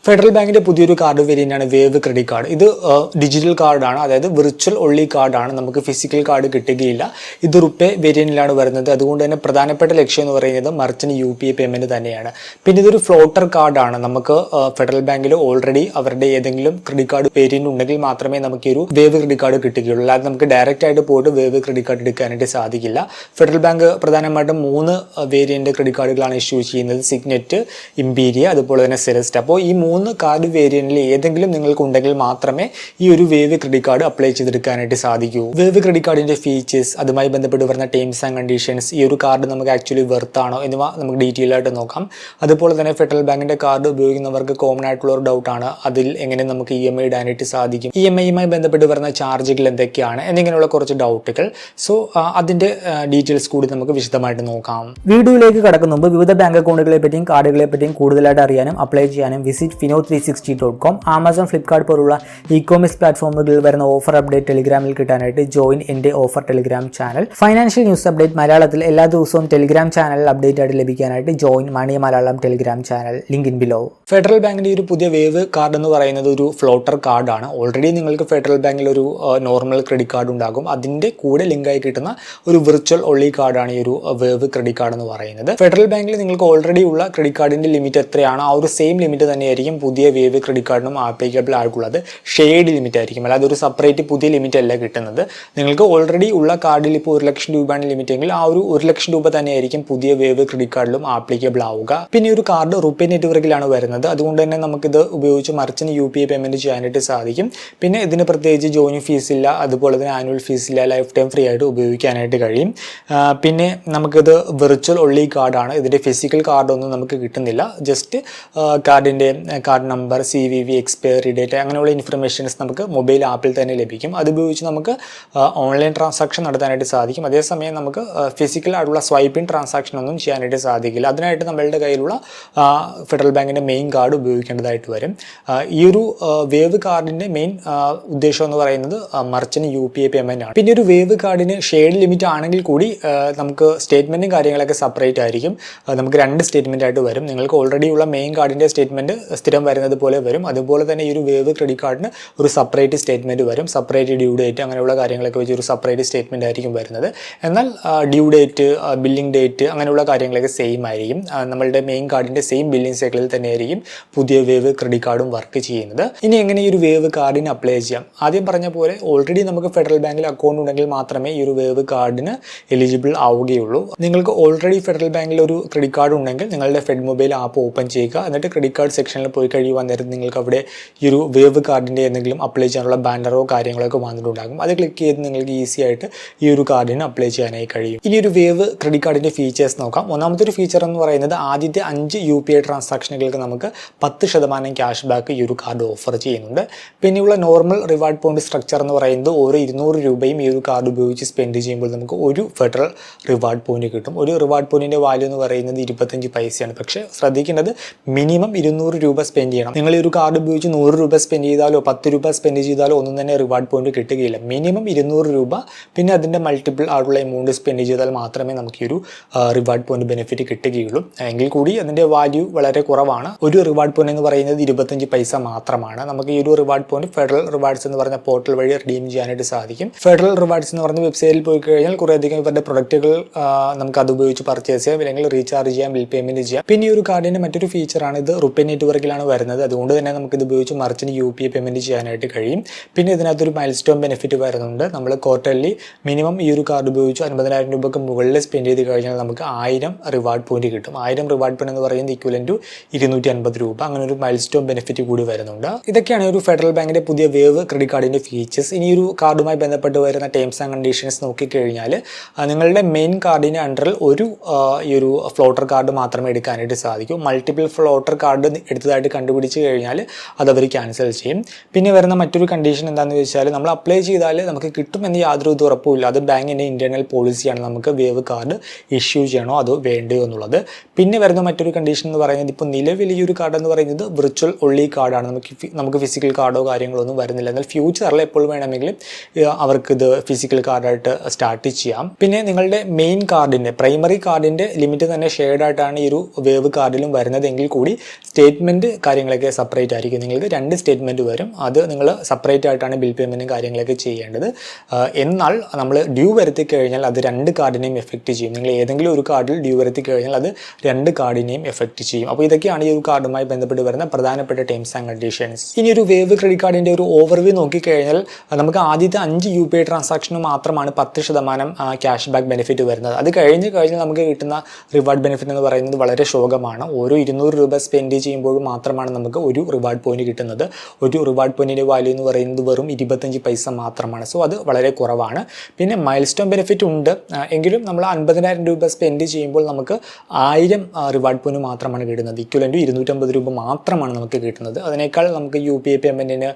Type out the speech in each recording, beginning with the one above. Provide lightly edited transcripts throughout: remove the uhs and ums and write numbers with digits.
Federal ബാങ്കിന്റെ പുതിയൊരു card വേരിയന്റാണ് wave credit card. ഇത് ഡിജിറ്റൽ കാർഡാണ്, അതായത് വിർച്വൽ ഒള്ളി കാർഡാണ്. നമുക്ക് ഫിസിക്കൽ കാർഡ് കിട്ടുകയില്ല. ഇത് റുപ്പേ വേരിയന്റിലാണ് വരുന്നത്. അതുകൊണ്ട് തന്നെ പ്രധാനപ്പെട്ട ലക്ഷ്യം എന്ന് പറയുന്നത് മർച്ചന്റ് UPI പേയ്മെന്റ് തന്നെയാണ്. പിന്നെ ഇതൊരു ഫ്ലോട്ടർ കാർഡാണ്. നമുക്ക് ഫെഡറൽ ബാങ്കിൽ ഓൾറെഡി അവരുടെ ഏതെങ്കിലും ക്രെഡിറ്റ് കാർഡ് വേരിയന്റ് ഉണ്ടെങ്കിൽ മാത്രമേ നമുക്ക് ഒരു വേവ് ക്രെഡിറ്റ് കാർഡ് കിട്ടുകയുള്ളൂ. അല്ലാതെ നമുക്ക് ഡയറക്റ്റ് ആയിട്ട് പോയിട്ട് വേവ് ക്രെഡിറ്റ് കാർഡ് എടുക്കാനായിട്ട് സാധിക്കില്ല. ഫെഡറൽ ബാങ്ക് പ്രധാനമായിട്ടും 3 വേരിയന്റ് ക്രെഡിറ്റ് കാർഡുകളാണ് ഇഷ്യൂ ചെയ്യുന്നത്: സിഗ്നറ്റ്, ഇംപീരിയ, അതുപോലെ തന്നെ സെലസ്റ്റ്. അപ്പോൾ ഈ 3 കാർഡ് വേരിയന്റിൽ ഏതെങ്കിലും നിങ്ങൾക്ക് ഉണ്ടെങ്കിൽ മാത്രമേ ഈ ഒരു വേവ് ക്രെഡിറ്റ് കാർഡ് അപ്ലൈ ചെയ്തെടുക്കാനായിട്ട് സാധിക്കൂ. വേവ് ക്രെഡിറ്റ് കാർഡിന്റെ ഫീച്ചേഴ്സ്, അതുമായി ബന്ധപ്പെട്ട് വരുന്ന ടേംസ് ആൻഡ് കണ്ടീഷൻസ്, ഈ ഒരു കാർഡ് നമുക്ക് ആക്ച്വലി വെർത്ത് ആണോ എന്നിവ നമുക്ക് ഡീറ്റെയിൽ ആയിട്ട് നോക്കാം. അതുപോലെ തന്നെ ഫെഡറൽ ബാങ്കിന്റെ കാർഡ് ഉപയോഗിക്കുന്നവർക്ക് കോമൺ ആയിട്ടുള്ള ഒരു ഡൗട്ടാണ്, അതിൽ എങ്ങനെ നമുക്ക് EMI ഇടാനായിട്ട് സാധിക്കും, EMIയുമായി ബന്ധപ്പെട്ട് വരുന്ന ചാർജുകൾ എന്തൊക്കെയാണ് എന്നിങ്ങനെയുള്ള കുറച്ച് ഡൗട്ടുകൾ. സോ അതിന്റെ ഡീറ്റെയിൽസ് കൂടി നമുക്ക് വിശദമായിട്ട് നോക്കാം. വീഡിയോയിലേക്ക് കടക്കുന്ന മുമ്പ് വിവിധ ബാങ്ക് അക്കൗണ്ടുകളെ പറ്റിയും കാർഡുകളെ പറ്റിയും കൂടുതലായിട്ട് അറിയാനും അപ്ലൈ ചെയ്യാനും വിസിറ്റ് fino360.com, ആമസോൺ, ഫ്ലിപ്കാർട്ട് പോലുള്ള ഇ-കോമേഴ്സ് പ്ലാറ്റ്ഫോമുകളിൽ വരുന്ന ഓഫർ അപ്ഡേറ്റ് ടെലിഗ്രാമിൽ കിട്ടാനായിട്ട് ജോയിൻ എൻ്റെ offer telegram channel. Financial news update മലയാളത്തിൽ എല്ലാ ദിവസവും ടെലിഗ്രാം ചാനലിൽ അപ്ഡേറ്റ് ആയിട്ട് ലഭിക്കാനായിട്ട് join Money Malayalam telegram channel, link in below. Federal ബാങ്കിന്റെ ഒരു പുതിയ വേവ് കാർഡ് എന്ന് പറയുന്നത് ഒരു ഫ്ലോട്ടർ കാർഡാണ്. ഓൾറെഡി നിങ്ങൾക്ക് ഫെഡറൽ ബാങ്കിൽ ഒരു നോർമൽ ക്രെഡിറ്റ് കാർഡ് ഉണ്ടാകും. അതിന്റെ കൂടെ ലിങ്കായി കിട്ടുന്ന ഒരു വിർച്വൽ ഒള്ളി കാർഡാണ് ഈ ഒരു വേവ് ക്രെഡിറ്റ് കാർഡ് എന്ന് പറയുന്നത്. ഫെഡറൽ ബാങ്കിൽ നിങ്ങൾക്ക് ഓൾറെഡി ഉള്ള ക്രെഡിറ്റ് കാർഡിന്റെ ലിമിറ്റ് എത്രയാണോ ആ ഒരു സെയിം ലിമിറ്റ് തന്നെയായിരിക്കും പുതിയ വേവ് ക്രെഡിറ്റ് കാർഡിനും ആപ്ലിക്കബിൾ ആയിട്ടുള്ളത്. ഷെയ്ഡ് ലിമിറ്റ് ആയിരിക്കും, അല്ലാതെ ഒരു സെപ്പറേറ്റ് പുതിയ ലിമിറ്റ് അല്ല കിട്ടുന്നത്. നിങ്ങൾക്ക് ഓൾറെഡി ഉള്ള കാർഡിൽ ഇപ്പോൾ 1 ലക്ഷം രൂപയാണ് ലിമിറ്റ് എങ്കിൽ ആ ഒരു 1 ലക്ഷം രൂപ തന്നെയായിരിക്കും പുതിയ വേവ് ക്രെഡിറ്റ് കാർഡിലും ആപ്ലിക്കബിൾ ആവുക. പിന്നെ ഒരു കാർഡ് റുപ്പേ നെറ്റ്വർക്കിലാണ് വരുന്നത്. അതുകൊണ്ട് തന്നെ നമുക്കിത് ഉപയോഗിച്ച് മർച്ചന്റ് UPI പേയ്മെന്റ് ചെയ്യാനായിട്ട് സാധിക്കും. പിന്നെ ഇതിന് പ്രത്യേകിച്ച് ജോയിനിങ് ഫീസ് ഇല്ല, അതുപോലെ തന്നെ ആനുവൽ ഫീസ് ഇല്ല, ലൈഫ് ടൈം ഫ്രീ ആയിട്ട് ഉപയോഗിക്കാനായിട്ട് കഴിയും. പിന്നെ നമുക്കിത് വിർച്വൽ ഒള്ളി കാർഡാണ്. ഇതിന്റെ ഫിസിക്കൽ കാർഡൊന്നും നമുക്ക് കിട്ടുന്നില്ല. ജസ്റ്റ് കാർഡിന്റെ card number, CVV, expiry date അങ്ങനെയുള്ള ഇൻഫർമേഷൻസ് നമുക്ക് മൊബൈൽ ആപ്പിൽ തന്നെ ലഭിക്കും. അതുപയോഗിച്ച് നമുക്ക് ഓൺലൈൻ ട്രാൻസാക്ഷൻ നടത്താനായിട്ട് സാധിക്കും. അതേസമയം നമുക്ക് ഫിസിക്കൽ ആയിട്ടുള്ള സ്വൈപ്പിംഗ് ട്രാൻസാക്ഷൻ ഒന്നും ചെയ്യാനായിട്ട് സാധിക്കില്ല. അതിനായിട്ട് നമ്മളുടെ കയ്യിലുള്ള ഫെഡറൽ ബാങ്കിന്റെ മെയിൻ കാർഡ് ഉപയോഗിക്കേണ്ടതായിട്ട് വരും. ഈ ഒരു വേവ് കാർഡിന്റെ മെയിൻ ഉദ്ദേശം എന്ന് പറയുന്നത് മർച്ചന്റ് UPI പേയ്മെന്റ് ആണ്. പിന്നെ ഒരു വേവ് കാർഡിന് ഷെയ്ഡ് ലിമിറ്റ് ആണെങ്കിൽ കൂടി നമുക്ക് സ്റ്റേറ്റ്മെന്റും കാര്യങ്ങളൊക്കെ സെപ്പറേറ്റ് ആയിരിക്കും. നമുക്ക് 2 സ്റ്റേറ്റ്മെന്റ് ആയിട്ട് വരും. നിങ്ങൾക്ക് ഓൾറെഡി ഉള്ള മെയിൻ കാർഡിന്റെ സ്റ്റേറ്റ്മെന്റ് സ്ഥിരം വരുന്നത് പോലെ വരും. അതുപോലെ തന്നെ ഈ ഒരു വേവ് ക്രെഡിറ്റ് കാർഡിന് ഒരു സെപ്പറേറ്റ് സ്റ്റേറ്റ്മെന്റ് വരും. സെപ്പറേറ്റ് ഡ്യൂ ഡേറ്റ് അങ്ങനെയുള്ള കാര്യങ്ങളൊക്കെ വെച്ച് ഒരു സെപ്പറേറ്റ് സ്റ്റേറ്റ്മെന്റ് ആയിരിക്കും വരുന്നത്. എന്നാൽ ഡ്യൂ ഡേറ്റ്, ബില്ലിംഗ് ഡേറ്റ് അങ്ങനെയുള്ള കാര്യങ്ങളൊക്കെ സെയിം ആയിരിക്കും. നമ്മളുടെ മെയിൻ കാർഡിന്റെ സെയിം ബില്ലിംഗ് സൈക്കിളിൽ തന്നെയായിരിക്കും പുതിയ വേവ് ക്രെഡിറ്റ് കാർഡും വർക്ക് ചെയ്യുന്നത്. ഇനി എങ്ങനെ ഈ ഒരു വേവ് കാർഡിന് അപ്ലൈ ചെയ്യാം? ആദ്യം പറഞ്ഞ പോലെ ഓൾറെഡി നമുക്ക് ഫെഡറൽ ബാങ്കിൽ അക്കൗണ്ട് ഉണ്ടെങ്കിൽ മാത്രമേ ഈ ഒരു വേവ് കാർഡിന് എലിജിബിൾ ആവുകയുള്ളൂ. നിങ്ങൾക്ക് ഓൾറെഡി ഫെഡറൽ ബാങ്കിൽ ഒരു ക്രെഡിറ്റ് കാർഡ് ഉണ്ടെങ്കിൽ നിങ്ങളുടെ ഫെഡ് മൊബൈൽ ആപ്പ് ഓപ്പൺ ചെയ്യുക. എന്നിട്ട് ക്രെഡിറ്റ് കാർഡ് സെക്ഷനിൽ പോയി കഴിയുവാൻ നേരം നിങ്ങൾക്ക് അവിടെ ഈ ഒരു വേവ് കാർഡിൻ്റെ എന്തെങ്കിലും അപ്ലൈ ചെയ്യാനുള്ള ബാനറോ കാര്യങ്ങളൊക്കെ വന്നിട്ടുണ്ടാകും. അത് ക്ലിക്ക് ചെയ്ത് നിങ്ങൾക്ക് ഈസി ആയിട്ട് ഈ ഒരു കാർഡിന് അപ്ലൈ ചെയ്യാനായി കഴിയും. ഇനി ഒരു വേവ് ക്രെഡിറ്റ് കാർഡിൻ്റെ ഫീച്ചേഴ്സ് നോക്കാം. ഒന്നാമത്തെ ഒരു ഫീച്ചർ എന്ന് പറയുന്നത് ആദ്യത്തെ 5 UPI ട്രാൻസാക്ഷനുകൾക്ക് നമുക്ക് 10% ക്യാഷ് ബാക്ക് ഈ ഒരു കാർഡ് ഓഫർ ചെയ്യുന്നുണ്ട്. പിന്നെയുള്ള നോർമൽ റിവാർഡ് പോയിന്റ് സ്ട്രക്ചർ എന്ന് പറയുന്നത് ഓരോ 200 രൂപയും ഈ ഒരു കാർഡ് ഉപയോഗിച്ച് സ്പെൻഡ് ചെയ്യുമ്പോൾ നമുക്ക് ഒരു ഫെഡറൽ റിവാർഡ് പോയിന്റ് കിട്ടും. ഒരു റിവാർഡ് പോയിന്റിന്റെ വാല്യൂ എന്ന് പറയുന്നത് 25 പൈസയാണ്. പക്ഷേ ശ്രദ്ധിക്കേണ്ടത് മിനിമം 200 രൂപ സ്പെൻഡ് ചെയ്യണം. നിങ്ങൾ ഈ ഒരു കാർഡ് ഉപയോഗിച്ച് 100 രൂപ സ്പെൻഡ് ചെയ്താലോ 10 രൂപ സ്പെൻഡ് ചെയ്താലോ ഒന്നും തന്നെ റിവാർഡ് പോയിന്റ് കിട്ടുകയില്ല. മിനിമം 200 രൂപ പിന്നെ അതിൻ്റെ മൾട്ടിപ്പിൾ ആയിട്ടുള്ള എമൗണ്ട് സ്പെൻഡ് ചെയ്താൽ മാത്രമേ നമുക്ക് ഈ ഒരു റിവാർഡ് പോയിന്റ് ബെനിഫിറ്റ് കിട്ടുകയുള്ളൂ. എങ്കിൽ കൂടി അതിൻ്റെ വാല്യൂ വളരെ കുറവാണ്. ഒരു റിവാർഡ് പോയിന്റ് എന്ന് പറയുന്നത് 25 പൈസ മാത്രമാണ്. നമുക്ക് ഈ ഒരു റിവാർഡ് പോയിന്റ് ഫെഡറൽ റിവാർഡ്സ് എന്ന് പറഞ്ഞ പോർട്ടൽ വഴി റിഡീം ചെയ്യാനായിട്ട് സാധിക്കും. ഫെഡറൽ റിവാർഡ്സ് എന്ന് പറഞ്ഞ വെബ്സൈറ്റിൽ പോയി കഴിഞ്ഞാൽ കുറേയധികം ഇവരുടെ പ്രൊഡക്റ്റുകൾ നമുക്ക് അത് ഉപയോഗിച്ച് പർച്ചേസ് ചെയ്യാം, അല്ലെങ്കിൽ റീചാർജ് ചെയ്യാം, ബിൽ പേയ്മെന്റ് ചെയ്യാം. പിന്നെ ഈ ഒരു കാർഡിന്റെ മറ്റൊരു ഫീച്ചറാണ് ഇത് റുപ്പേ നെറ്റ്വർക്കിലാണ് വരുന്നത്. അതുകൊണ്ട് തന്നെ നമുക്ക് ഇത് ഉപയോഗിച്ച് മർച്ചന്റ് UPI പേയ്മെന്റ് ചെയ്യാനായിട്ട് കഴിയും. പിന്നെ ഇതിനകത്തൊരു മൈൽസ്റ്റോൺ ബെനിഫിറ്റ് വരുന്നുണ്ട്. നമ്മൾ ക്വാർട്ടർലി മിനിമം ഈ ഒരു കാർഡ് ഉപയോഗിച്ച് 50,000 രൂപയ്ക്ക് മുകളിൽ സ്പെൻഡ് ചെയ്ത് കഴിഞ്ഞാൽ നമുക്ക് 1000 റിവാർഡ് പോയിന്റ് കിട്ടും. 1000 റിവാർഡ് പോയിന്റ് എന്ന് പറയുന്നത് ഇക്വലന്റ് ടു 250 രൂപ. അങ്ങനെ ഒരു മൈൽസ്റ്റോൺ ബെനിഫിറ്റ് കൂടി വരുന്നുണ്ട്. ഇതൊക്കെയാണ് ഒരു ഫെഡറൽ ബാങ്കിന്റെ പുതിയ വേവ് ക്രെഡിറ്റ് കാർഡിന്റെ ഫീച്ചേഴ്സ്. ഇനി ഒരു കാർഡുമായി ബന്ധപ്പെട്ട് വരുന്ന ടേംസ് ആൻഡ് കണ്ടീഷൻസ് നോക്കിക്കഴിഞ്ഞാൽ നിങ്ങളുടെ മെയിൻ കാർഡിന്റെ അണ്ടറിൽ ഈ ഒരു ഫ്ലോട്ടർ കാർഡ് മാത്രമേ എടുക്കാനായിട്ട് സാധിക്കൂ. മൾട്ടിപ്പിൾ ഫ്ലോട്ടർ കാർഡ് എടുത്തതായിട്ട് കണ്ടുപിടിച്ച് കഴിഞ്ഞാൽ അത് അവർ ക്യാൻസൽ ചെയ്യും. പിന്നെ വരുന്ന മറ്റൊരു കണ്ടീഷൻ എന്താണെന്ന് വെച്ചാൽ നമ്മൾ അപ്ലൈ ചെയ്താൽ നമുക്ക് കിട്ടുമെന്ന് യാതൊരു ഉറപ്പുമില്ല. അത് ബാങ്കിൻ്റെ ഇന്റേണൽ പോളിസിയാണ് നമുക്ക് വേവ് കാർഡ് ഇഷ്യൂ ചെയ്യണോ അതോ വേണ്ടയോ എന്നുള്ളത്. പിന്നെ വരുന്ന മറ്റൊരു കണ്ടീഷൻ എന്ന് പറയുന്നത് ഇപ്പോൾ നിലവിൽ ഈ ഒരു കാർഡ് എന്ന് പറയുന്നത് വിർച്വൽ ഒള്ളി കാർഡാണ്. നമുക്ക് ഫിസിക്കൽ കാർഡോ കാര്യങ്ങളോ ഒന്നും വരുന്നില്ല. എന്നാൽ ഫ്യൂച്ചറിൽ എപ്പോൾ വേണമെങ്കിലും അവർക്കിത് ഫിസിക്കൽ കാർഡായിട്ട് സ്റ്റാർട്ട് ചെയ്യാം. പിന്നെ നിങ്ങളുടെ മെയിൻ കാർഡിൻ്റെ പ്രൈമറി കാർഡിൻ്റെ ലിമിറ്റ് തന്നെ ഷെയർഡ് ആയിട്ടാണ് ഈ ഒരു വേവ് കാർഡിലും വരുന്നതെങ്കിൽ കൂടി സ്റ്റേറ്റ്മെൻറ്റ് കാര്യങ്ങളൊക്കെ സെപ്പറേറ്റ് ആയിരിക്കും. നിങ്ങൾക്ക് 2 സ്റ്റേറ്റ്മെൻറ്റ് വരും. അത് നിങ്ങൾ സെപ്പറേറ്റ് ആയിട്ടാണ് ബിൽ പേയ്മെൻറ്റും കാര്യങ്ങളൊക്കെ ചെയ്യേണ്ടത്. എന്നാൽ നമ്മൾ ഡ്യൂ വരുത്തി കഴിഞ്ഞാൽ അത് 2 കാർഡിനെയും എഫക്റ്റ് ചെയ്യും. നിങ്ങൾ ഏതെങ്കിലും ഒരു കാർഡിൽ ഡ്യൂ വരുത്തി കഴിഞ്ഞാൽ അത് 2 കാർഡിനെയും എഫക്റ്റ് ചെയ്യും. അപ്പോൾ ഇതൊക്കെയാണ് ഈ ഒരു കാർഡുമായി ബന്ധപ്പെട്ട് വരുന്ന പ്രധാനപ്പെട്ട ടേംസ് ആൻഡ് കണ്ടീഷൻസ്. ഇനി ഒരു വേവ് ക്രെഡിറ്റ് കാർഡിൻ്റെ ഒരു ഓവർവ്യൂ നോക്കിക്കഴിഞ്ഞാൽ നമുക്ക് ആദ്യത്തെ 5 UPI ട്രാൻസാക്ഷന് മാത്രമാണ് 10% ക്യാഷ് ബാക്ക് ബെനിഫിറ്റ് വരുന്നത്. അത് കഴിഞ്ഞ് നമുക്ക് കിട്ടുന്ന റിവാർഡ് ബെനിഫിറ്റ് എന്ന് പറയുന്നത് വളരെ ശോകമാണ്. ഓരോ 200 രൂപ സ്പെൻഡ് ചെയ്യുമ്പോൾ മാത്രമാണ് നമുക്ക് ഒരു റിവാർഡ് പോയിന്റ് കിട്ടുന്നത്. ഒരു റിവാർഡ് പോയിന്റിൻ്റെ വാല്യൂ എന്ന് പറയുന്നത് വെറും 25 പൈസ മാത്രമാണ്. സോ അത് വളരെ കുറവാണ്. പിന്നെ മൈൽ സ്റ്റോൺ ബെനിഫിറ്റ് ഉണ്ട് എങ്കിലും നമ്മൾ 50,000 രൂപ സ്പെൻഡ് ചെയ്യുമ്പോൾ നമുക്ക് 1000 റിവാർഡ് പോയിന്റ് മാത്രമാണ് കിട്ടുന്നത്. ഇക്വലൻ്റ് 250 രൂപ മാത്രമാണ് നമുക്ക് കിട്ടുന്നത്. അതിനേക്കാൾ നമുക്ക് UPI പേയ്മെൻറ്റിന്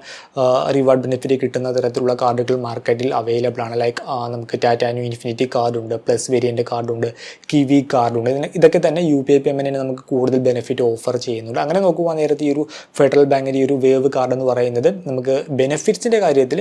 റിവാർഡ് ബെനിഫിറ്റ് കിട്ടുന്ന തരത്തിലുള്ള കാർഡുകൾ മാർക്കറ്റിൽ അവൈലബിൾ ആണ്. ലൈക്ക് നമുക്ക് ടാറ്റ ന്യൂ ഇൻഫിനിറ്റി കാർഡുണ്ട്, പ്ലസ് വേരിയൻ്റ് കാർഡുണ്ട്, കിവി കാർഡുണ്ട്. ഇതൊക്കെ തന്നെ UPI പേയ്മെൻറ്റിന് നമുക്ക് കൂടുതൽ ബെനിഫിറ്റ് ഓഫർ ചെയ്യുന്നുണ്ട്. അങ്ങനെ നോക്കുമ്പോൾ നേരത്തെ ഈ ഒരു ഫെഡറൽ ബാങ്കിൻ്റെ ഈ ഒരു വേവ് കാർഡ് എന്ന് പറയുന്നത് നമുക്ക് ബെനിഫിറ്റ്സിൻ്റെ കാര്യത്തിൽ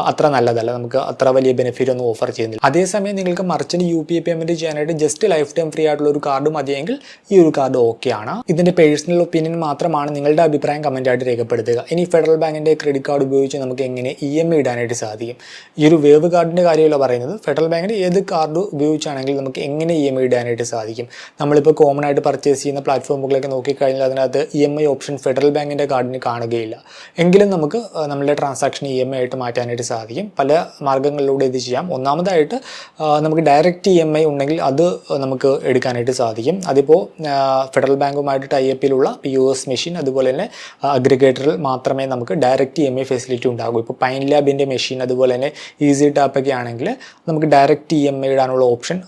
അത്ര നല്ലതല്ല. നമുക്ക് അത്ര വലിയ ബെനിഫിറ്റ് ഒന്നും ഓഫർ ചെയ്യുന്നില്ല. അതേസമയം നിങ്ങൾക്ക് മർച്ചൻ്റ് UPI പേയ്മെൻറ്റ് ചെയ്യാനായിട്ട് ജസ്റ്റ് ലൈഫ് ടൈം ഫ്രീ ആയിട്ടുള്ള ഒരു കാർഡ് മതിയെങ്കിൽ ഈ ഒരു കാർഡ് ഓക്കെയാണ്. ഇതിൻ്റെ പേഴ്സണൽ ഒപ്പീനിയൻ മാത്രമാണ്. നിങ്ങളുടെ അഭിപ്രായം കമൻറ്റായിട്ട് രേഖപ്പെടുത്തുക. ഇനി ഫെഡറൽ ബാങ്കിൻ്റെ ക്രെഡിറ്റ് കാർഡ് ഉപയോഗിച്ച് നമുക്ക് എങ്ങനെ EMI ഇടാനായിട്ട് സാധിക്കും? ഈ ഒരു വേവ് കാർഡിൻ്റെ കാര്യമല്ല പറയുന്നത്. ഫെഡറൽ ബാങ്കിൻ്റെ ഏത് കാർഡ് ഉപയോഗിച്ചാണെങ്കിൽ നമുക്ക് എങ്ങനെ EMI ഇടാനായിട്ട് സാധിക്കും? നമ്മളിപ്പോൾ കോമൺ ആയിട്ട് പർച്ചേസ് ചെയ്യുന്ന പ്ലാറ്റ്ഫോമുകളൊക്കെ നോക്കിക്കഴിഞ്ഞാൽ അതിനകത്ത് EMI ഓപ്ഷൻ ഫെഡറൽ ബാങ്കിൻ്റെ കാർഡിന് കാണുകയില്ല. എങ്കിലും നമുക്ക് നമ്മുടെ ട്രാൻസാക്ഷൻ EMI ആയിട്ട് മാറ്റാനായിട്ട് സാധിക്കും. പല മാർഗ്ഗങ്ങളിലൂടെ ഇത് ചെയ്യാം. ഒന്നാമതായിട്ട് നമുക്ക് ഡയറക്റ്റ് EMI ഉണ്ടെങ്കിൽ അത് നമുക്ക് എടുക്കാനായിട്ട് സാധിക്കും. അതിപ്പോൾ ഫെഡറൽ ബാങ്കുമായിട്ട് ടൈപ്പിലുള്ള POS മെഷീൻ അതുപോലെ തന്നെ അഗ്രിഗേറ്ററിൽ മാത്രമേ നമുക്ക് ഡയറക്റ്റ് EMI ഫെസിലിറ്റി ഉണ്ടാകൂ. ഇപ്പോൾ പൈൻ ലാബിൻ്റെ മെഷീൻ അതുപോലെ തന്നെ ഈസി ടാപ്പൊക്കെ ആണെങ്കിൽ നമുക്ക് ഡയറക്റ്റ് EMI ഇടാനുള്ള ഓപ്ഷൻ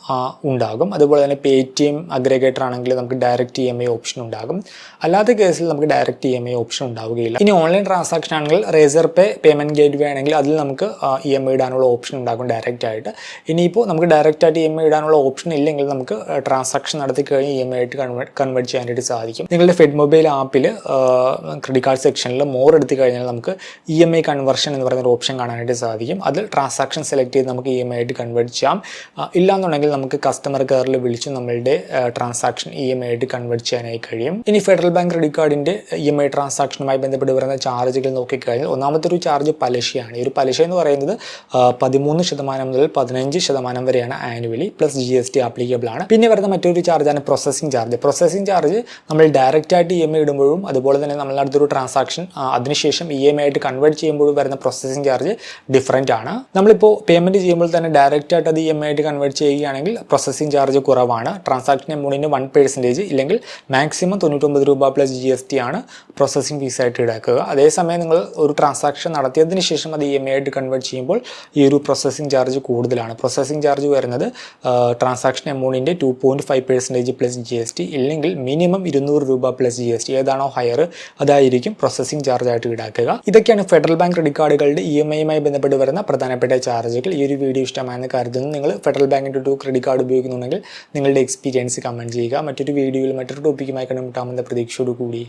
ഉണ്ടാകും. അതുപോലെ തന്നെ Paytm അഗ്രിഗേറ്റർ ആണെങ്കിൽ നമുക്ക് ഡയറക്റ്റ് EMI ഓപ്ഷൻ ഉണ്ടാകും. അല്ലാത്ത കേസിൽ നമുക്ക് ഡയറക്റ്റ് EMI ഓപ്ഷൻ ഉണ്ടാവുകയില്ല. ഇനി ഓൺലൈൻ ട്രാൻസാക്ഷൻ ആണെങ്കിൽ റേസർ പേ പേയ്മെൻറ്റ് ഗേറ്റ്വേ ആണെങ്കിൽ അതിൽ നമുക്ക് EMI ഇടാനുള്ള ഓപ്ഷൻ ഉണ്ടാകും ഡയറക്റ്റ് ആയിട്ട്. ഇനിയിപ്പോൾ നമുക്ക് ഡയറക്റ്റ് ആയിട്ട് EMI ഇടാനുള്ള ഓപ്ഷൻ ഇല്ലെങ്കിൽ നമുക്ക് ട്രാൻസാക്ഷൻ നടത്തി കഴിഞ്ഞ് EMI ആയിട്ട് കൺവേർട്ട് ചെയ്യാനായിട്ട് സാധിക്കും. നിങ്ങളുടെ ഫെഡ് മൊബൈൽ ആപ്പിൽ ക്രെഡിറ്റ് കാർഡ് സെക്ഷനിൽ മോർ എടുത്തു കഴിഞ്ഞാൽ നമുക്ക് EMI കൺവേർഷൻ എന്ന് പറയുന്ന ഒരു ഓപ്ഷൻ കാണാനായിട്ട് സാധിക്കും. അതിൽ ട്രാൻസാക്ഷൻ സെലക്ട് ചെയ്ത് നമുക്ക് EMI ആയിട്ട് കൺവേർട്ട് ചെയ്യാം. ഇല്ലാന്നുണ്ടെങ്കിൽ നമുക്ക് കസ്റ്റമർ കെയറിൽ വിളിച്ച് നമ്മളുടെ ട്രാൻസാക്ഷൻ EMI ആയിട്ട് കൺവേർട്ട് ചെയ്യാനായി കഴിയും. ഇനി ഫെഡറൽ ബാങ്ക് ക്രെഡിറ്റ് കാർഡിൻ്റെ EMI ട്രാൻസാക്ഷനുമായി ബന്ധപ്പെട്ട് വരുന്ന ചാർജുകൾ നോക്കിക്കഴിഞ്ഞാൽ ഒന്നാമത്തെ ഒരു ചാർജ് പലിശയാണ്. ഈ ഒരു പലിശ എന്ന് പറയുന്നത് 13% മുതൽ 15% വരെയാണ് ആനുവലി, പ്ലസ് GST ആപ്ലിക്കബിൾ ആണ്. പിന്നെ വരുന്ന മറ്റൊരു ചാർജാണ് പ്രോസസ്സിംഗ് ചാർജ്. പ്രോസസ്സിംഗ് ചാർജ് നമ്മൾ ഡയറക്റ്റ് ആയിട്ട് EMI ഇടുമ്പോഴും അതുപോലെ തന്നെ നമ്മളടുത്തൊരു ട്രാൻസാക്ഷൻ അതിനുശേഷം EMI ആയിട്ട് കൺവേർട്ട് ചെയ്യുമ്പോഴും വരുന്ന പ്രോസസ്സിംഗ് ചാർജ് ഡിഫറൻറ്റ് ആണ്. നമ്മളിപ്പോൾ പേയ്മെൻറ്റ് ചെയ്യുമ്പോൾ തന്നെ ഡയറക്റ്റ് ആയിട്ട് അത് EMI ആയിട്ട് കൺവേർട്ട് ചെയ്യുകയാണെങ്കിൽ പ്രോസസ്സിംഗ് ചാർജ് കുറവാണ്. ട്രാൻസാക്ഷൻ എമൗണ്ടിൻ്റെ 1% ഇല്ലെങ്കിൽ മാക്സിമം 99 രൂപ പ്ലസ് GST ആണ് പ്രോസസ്സിംഗ് ഫീസായിട്ട് ഈടാക്കുക. അതേസമയം നിങ്ങൾ ഒരു ട്രാൻസാക്ഷൻ നടത്തിയതിന് ശേഷം അത് EMI ആയിട്ട് കൺവേർട്ട് ചെയ്യുമ്പോൾ ഈ ഒരു പ്രോസസ്സിംഗ് ചാർജ് കൂടുതലാണ്. പ്രോസസ്സിംഗ് ചാർജ് വരുന്നത് ട്രാൻസാക്ഷൻ എമൗണ്ടിൻ്റെ 2.5% പ്ലസ് GST ഇല്ലെങ്കിൽ മിനിമം 200 രൂപ പ്ലസ് GST ഏതാണോ ഹയർ അതായിരിക്കും പ്രോസസ്സിംഗ് ചാർജ് ആയിട്ട് ഈടാക്കുക. ഇതൊക്കെയാണ് ഫെഡറൽ ബാങ്ക് ക്രെഡിറ്റ് കാർഡുകളുടെ EMIയുമായി ബന്ധപ്പെട്ട് വരുന്ന പ്രധാനപ്പെട്ട ചാർജുകൾ. ഈ ഒരു വീഡിയോ ഇഷ്ടമായെന്ന് കരുതുന്നു. നിങ്ങൾ ഫെഡറൽ ബാങ്കിൻ്റെ ഒരു ക്രെഡിറ്റ് കാർഡ് ഉപയോഗിക്കുന്നുണ്ടെങ്കിൽ നിങ്ങളുടെ എക്സ്പീരിയൻസ് കമൻറ്റ് ചെയ്യുക. മറ്റൊരു വീഡിയോയിൽ മറ്റൊരു ടോപ്പിക്കുമായി കണ്ടുമുട്ടാമെന്ന പ്രതീക്ഷയോടുകൂടി